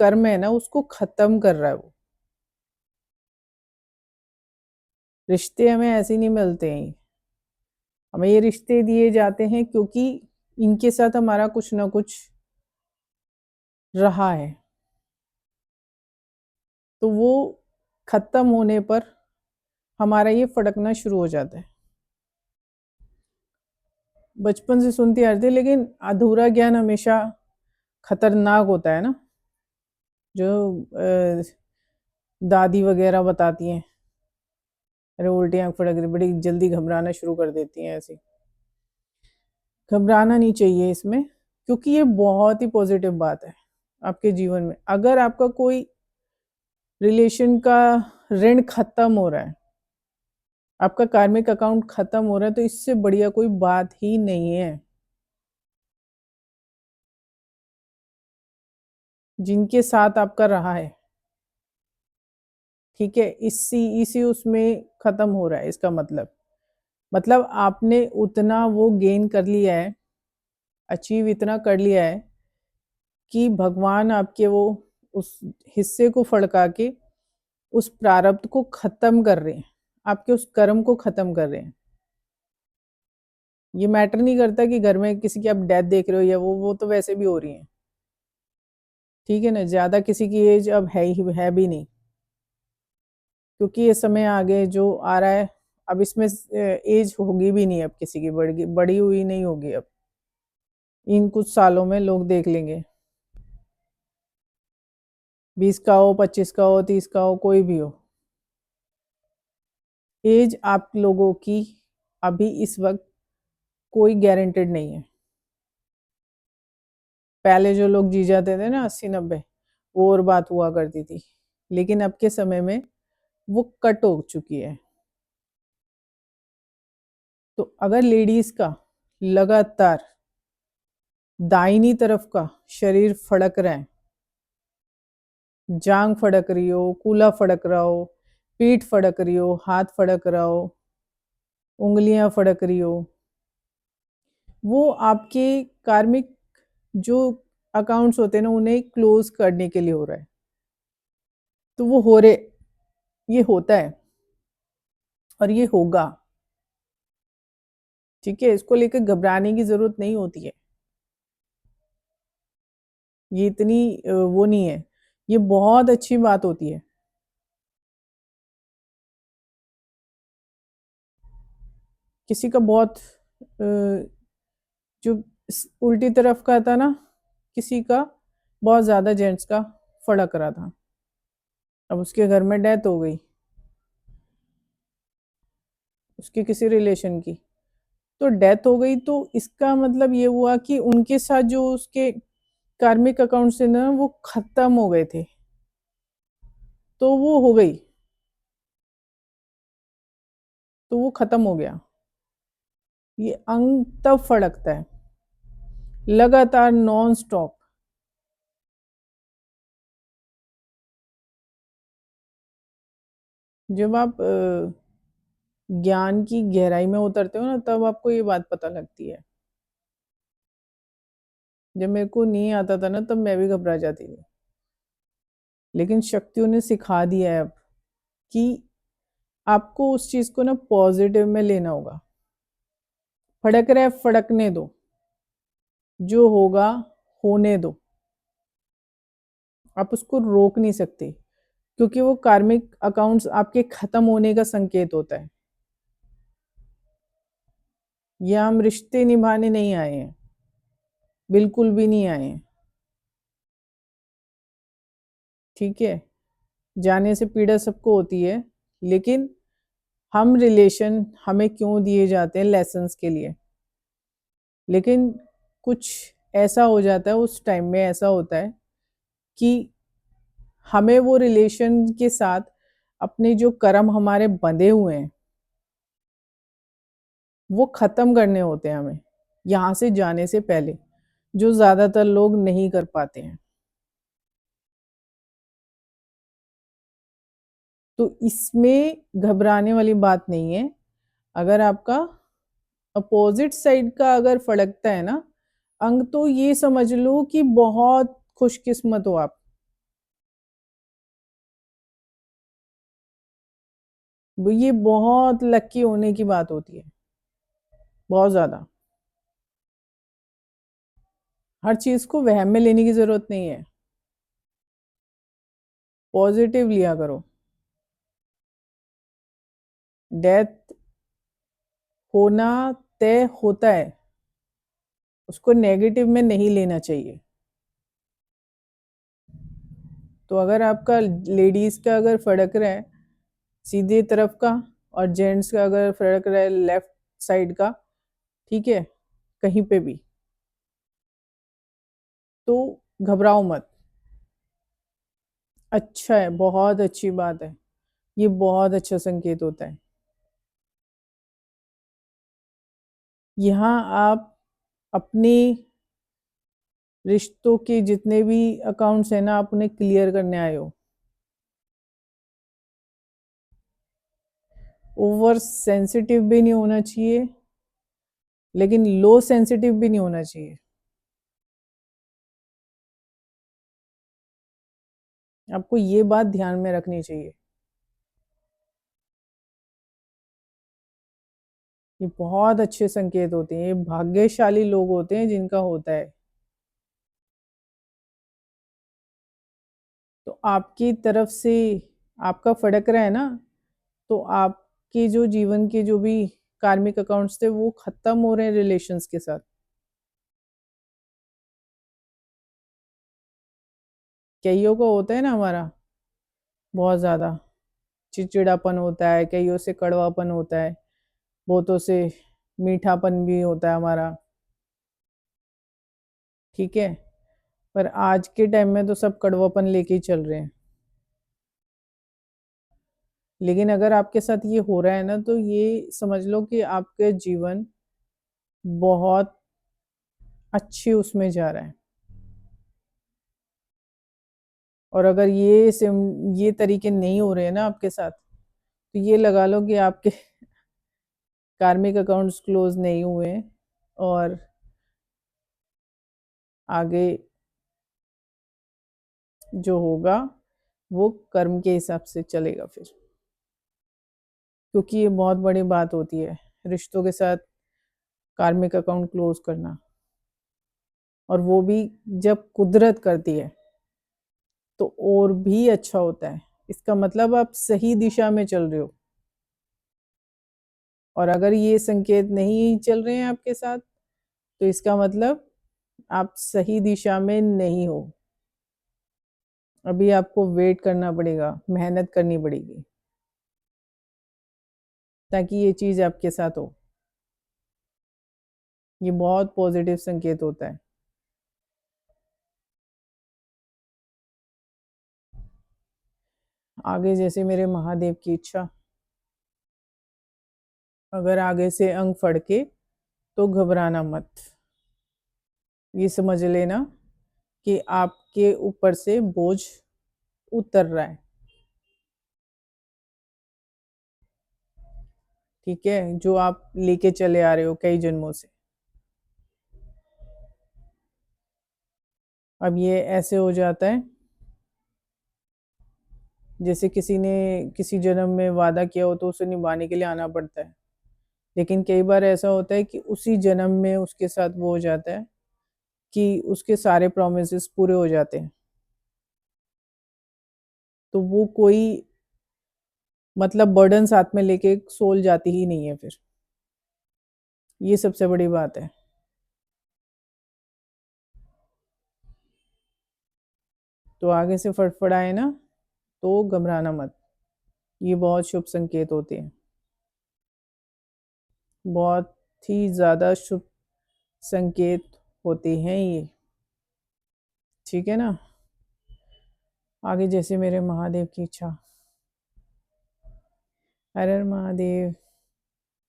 कर्म है ना उसको खत्म कर रहा है वो। रिश्ते हमें ऐसे नहीं मिलते हैं, हमें ये रिश्ते दिए जाते हैं क्योंकि इनके साथ हमारा कुछ ना कुछ रहा है। तो वो खत्म होने पर हमारा ये फड़कना शुरू हो जाता है। बचपन से सुनते आ रहे थे, लेकिन अधूरा ज्ञान हमेशा खतरनाक होता है ना, जो दादी वगैरह बताती हैं। अरे उल्टी आंख फड़क रही, बड़ी जल्दी घबराना शुरू कर देती हैं ऐसे। घबराना नहीं चाहिए इसमें, क्योंकि ये बहुत ही पॉजिटिव बात है आपके जीवन में। अगर आपका कोई रिलेशन का ऋण खत्म हो रहा है, आपका कार्मिक अकाउंट खत्म हो रहा है, तो इससे बढ़िया कोई बात ही नहीं है। जिनके साथ आपका रहा है, ठीक है, इसी उसमें खत्म हो रहा है, इसका मतलब आपने उतना वो गेन कर लिया है, अचीव इतना कर लिया है कि भगवान आपके वो उस हिस्से को फड़का के उस प्रारब्ध को खत्म कर रहे हैं, आपके उस कर्म को खत्म कर रहे हैं। ये मैटर नहीं करता कि घर में किसी की आप डेथ देख रहे हो या वो तो वैसे भी हो रही है, ठीक है ना। ज्यादा किसी की एज अब है भी नहीं, क्योंकि ये समय आगे जो आ रहा है, अब इसमें एज होगी भी नहीं अब किसी की, बड़ी हुई नहीं होगी अब। इन कुछ सालों में लोग देख लेंगे, 20 का हो, 25 का हो, 30 का हो, कोई भी हो। एज आप लोगों की अभी इस वक्त कोई गारंटेड नहीं है। पहले जो लोग जी जाते थे ना 80-90, वो और बात हुआ करती थी, लेकिन अब के समय में वो कट हो चुकी है। तो अगर लेडीज का लगातार दाहिनी तरफ का शरीर फड़क रहा है, जांग फड़क रही हो, कूल्हा फड़क रहा हो, पीठ फड़क रही हो, हाथ फड़क रहा हो, उंगलियां फड़क रही हो, वो आपके कार्मिक जो अकाउंट्स होते हैं ना उन्हें क्लोज करने के लिए हो रहा है। तो वो हो रहे, ये होता है और ये होगा, ठीक है। इसको लेकर घबराने की जरूरत नहीं होती है, ये इतनी वो नहीं है, ये बहुत अच्छी बात होती है। किसी का बहुत जो उल्टी तरफ का था ना, किसी का बहुत ज्यादा जेंट्स का फड़क रहा था, अब उसके घर में डेथ हो गई, उसके किसी रिलेशन की, तो डेथ हो गई, तो इसका मतलब ये हुआ कि उनके साथ जो उसके कार्मिक अकाउंट से ना वो खत्म हो गए थे, तो वो हो गई, तो वो खत्म हो गया। ये अंग तब फड़कता है लगातार नॉन स्टॉप। जब आप ज्ञान की गहराई में उतरते हो ना, तब आपको ये बात पता लगती है। जब मेरे को नहीं आता था ना, तब मैं भी घबरा जाती थी, लेकिन शक्तियों ने सिखा दिया है अब कि आपको उस चीज को ना पॉजिटिव में लेना होगा। फड़क रहा है, फड़कने दो, जो होगा होने दो, आप उसको रोक नहीं सकते, क्योंकि वो कार्मिक अकाउंट्स आपके खत्म होने का संकेत होता है। ये हम रिश्ते निभाने नहीं आए हैं, बिल्कुल भी नहीं आए हैं, ठीक है। जाने से पीड़ा सबको होती है, लेकिन हम रिलेशन हमें क्यों दिए जाते हैं, लेसन्स के लिए। लेकिन कुछ ऐसा हो जाता है, उस टाइम में ऐसा होता है कि हमें वो रिलेशन के साथ अपने जो कर्म हमारे बंधे हुए हैं वो खत्म करने होते हैं हमें, यहाँ से जाने से पहले, जो ज्यादातर लोग नहीं कर पाते हैं। तो इसमें घबराने वाली बात नहीं है। अगर आपका अपोजिट साइड का अगर फड़कता है ना अंग, तो ये समझ लो कि बहुत खुशकिस्मत हो आप, ये बहुत लकी होने की बात होती है, बहुत ज्यादा। हर चीज को वहम में लेने की जरूरत नहीं है, पॉजिटिव लिया करो। डेथ होना तय होता है, उसको नेगेटिव में नहीं लेना चाहिए। तो अगर आपका लेडीज का अगर फड़क रहा है सीधे तरफ का, और जेंट्स का अगर फड़क रहा है लेफ्ट साइड का, ठीक है, कहीं पे भी, तो घबराओ मत। अच्छा है, बहुत अच्छी बात है, ये बहुत अच्छा संकेत होता है। यहाँ आप अपने रिश्तों के जितने भी अकाउंट्स हैं ना, आप उन्हें क्लियर करने आए हो। ओवर सेंसिटिव भी नहीं होना चाहिए, लेकिन लो सेंसिटिव भी नहीं होना चाहिए। आपको ये बात ध्यान में रखनी चाहिए। ये बहुत अच्छे संकेत होते हैं, ये भाग्यशाली लोग होते हैं जिनका होता है। तो आपकी तरफ से आपका फड़क रहा है ना, तो आपके जो जीवन के जो भी कार्मिक अकाउंट्स थे वो खत्म हो रहे हैं रिलेशंस के साथ। कईयों को होता है ना हमारा, बहुत ज्यादा चिड़चिड़ापन होता है, कईयों से कड़वापन होता है, बहुतों से मीठापन भी होता है हमारा, ठीक है। पर आज के टाइम में तो सब कड़वापन लेके ही चल रहे हैं। लेकिन अगर आपके साथ ये हो रहा है ना, तो ये समझ लो कि आपके जीवन बहुत अच्छी उसमें जा रहा है। और अगर ये तरीके नहीं हो रहे हैं ना आपके साथ, तो ये लगा लो कि आपके कार्मिक अकाउंट्स क्लोज नहीं हुए हैं, और आगे जो होगा वो कर्म के हिसाब से चलेगा फिर। क्योंकि ये बहुत बड़ी बात होती है रिश्तों के साथ कार्मिक अकाउंट क्लोज करना, और वो भी जब कुदरत करती है तो और भी अच्छा होता है। इसका मतलब आप सही दिशा में चल रहे हो। और अगर ये संकेत नहीं चल रहे हैं आपके साथ, तो इसका मतलब आप सही दिशा में नहीं हो। अभी आपको वेट करना पड़ेगा, मेहनत करनी पड़ेगी, ताकि ये चीज आपके साथ हो। ये बहुत पॉजिटिव संकेत होता है। आगे जैसे मेरे महादेव की इच्छा, अगर आगे से अंग फड़के तो घबराना मत। ये समझ लेना कि आपके ऊपर से बोझ उतर रहा है, ठीक है, जो आप लेके चले आ रहे हो कई जन्मों से। अब ये ऐसे हो जाता है जैसे किसी ने किसी जन्म में वादा किया हो तो उसे निभाने के लिए आना पड़ता है। लेकिन कई बार ऐसा होता है कि उसी जन्म में उसके साथ वो हो जाता है कि उसके सारे प्रोमिसेस पूरे हो जाते हैं, तो वो कोई मतलब बर्डन साथ में लेके सोल जाती ही नहीं है फिर। ये सबसे बड़ी बात है। तो आगे से फड़फड़ाए ना, तो घबराना मत। ये बहुत शुभ संकेत होते हैं, बहुत ही ज्यादा शुभ संकेत होते हैं ये, ठीक है ना। आगे जैसे मेरे महादेव की इच्छा। हर हर महादेव।